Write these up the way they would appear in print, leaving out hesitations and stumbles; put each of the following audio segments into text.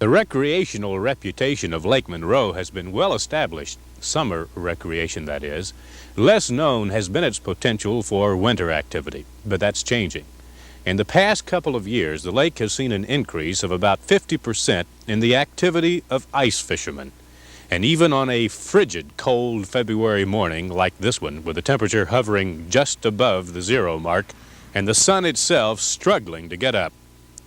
The recreational reputation of Lake Monroe has been well established, summer recreation that is. Less known has been its potential for winter activity, but that's changing. In the past couple of years, the lake has seen an increase of about 50% in the activity of ice fishermen. And even on a frigid, cold February morning like this one, with the temperature hovering just above the 0 mark and the sun itself struggling to get up,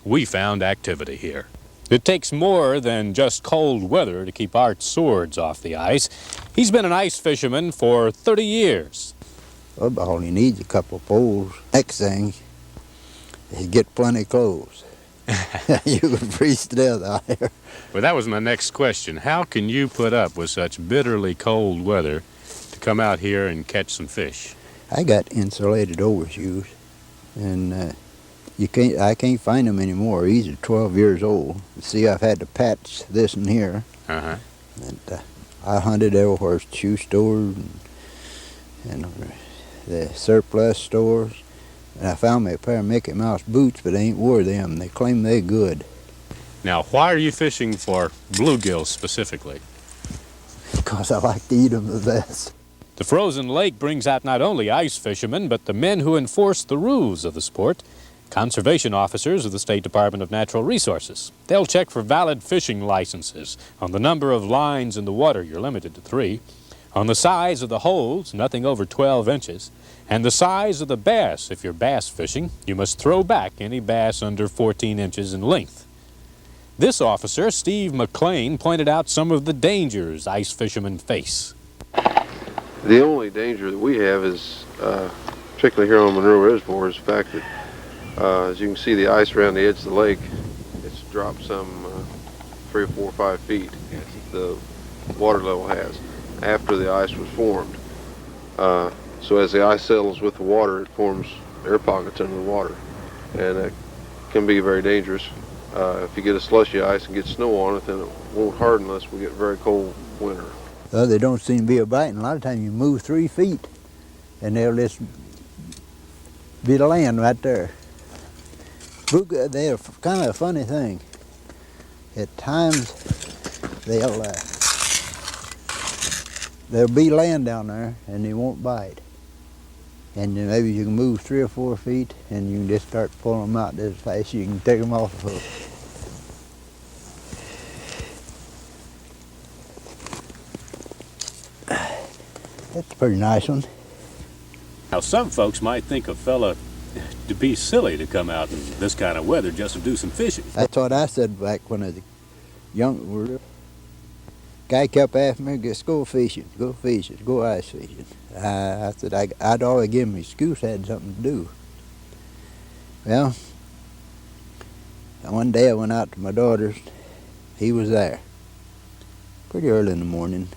we found activity here. It takes more than just cold weather to keep Art Swords off the ice. He's been an ice fisherman for 30 years. Well, all he needs is a couple of poles. Next thing is get plenty of clothes. You can freeze to death out here. Well, that was my next question. How can you put up with such bitterly cold weather to come out here and catch some fish? I got insulated overshoes, and I can't find them anymore. These are 12 years old. See, I've had to patch this and here. Uh-huh. And I hunted everywhere, shoe stores and the surplus stores. And I found me a pair of Mickey Mouse boots, but I ain't wore them. They claim they're good. Now, why are you fishing for bluegills specifically? Because I like to eat them the best. The frozen lake brings out not only ice fishermen, but the men who enforce the rules of the sport. Conservation officers of the State Department of Natural Resources. They'll check for valid fishing licenses. On the number of lines in the water, you're limited to 3. On the size of the holes, nothing over 12 inches. And the size of the bass. If you're bass fishing, you must throw back any bass under 14 inches in length. This officer, Steve McLean, pointed out some of the dangers ice fishermen face. The only danger that we have is, particularly here on Monroe Reservoir, is the fact that as you can see, the ice around the edge of the lake, it's dropped some 3 or 4 or 5 feet. The water level has, after the ice was formed. So as the ice settles with the water, it forms air pockets under the water, and it can be very dangerous. If you get a slushy ice and get snow on it, then it won't harden unless we get very cold winter. Well, they don't seem to be a biting. A lot of times you move 3 feet, and they'll just be the land right there. They're kind of a funny thing. At times, there'll be land down there, and they won't bite. And then maybe you can move 3 or 4 feet, and you can just start pulling them out as fast as you can take them off the hook. That's a pretty nice one. Now, some folks might think a fella to be silly to come out in this kind of weather just to do some fishing. That's what I said back when I was young. Guy kept asking me, go fishing, go ice fishing. I said I'd always give him an excuse, I had something to do. Well, one day I went out to my daughter's. He was there pretty early in the morning.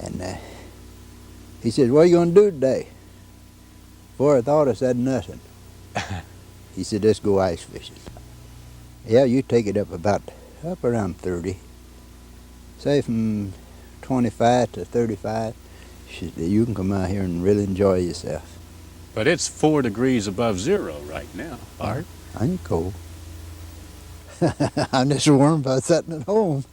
And he said, "What are you going to do today?" Before I thought, I said nothing. He said, "Let's go ice fishing." Yeah, you take it up around 30. Say from 25 to 35. You can come out here and really enjoy yourself. But it's 4 degrees above 0 right now, Art. I ain't cold. I'm just warm by sitting at home.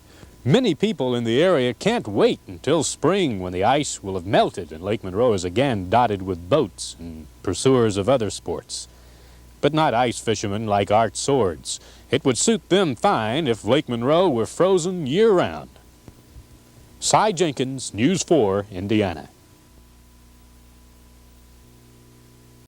Many people in the area can't wait until spring when the ice will have melted and Lake Monroe is again dotted with boats and pursuers of other sports. But not ice fishermen like Art Swords. It would suit them fine if Lake Monroe were frozen year-round. Cy Jenkins, News 4, Indiana.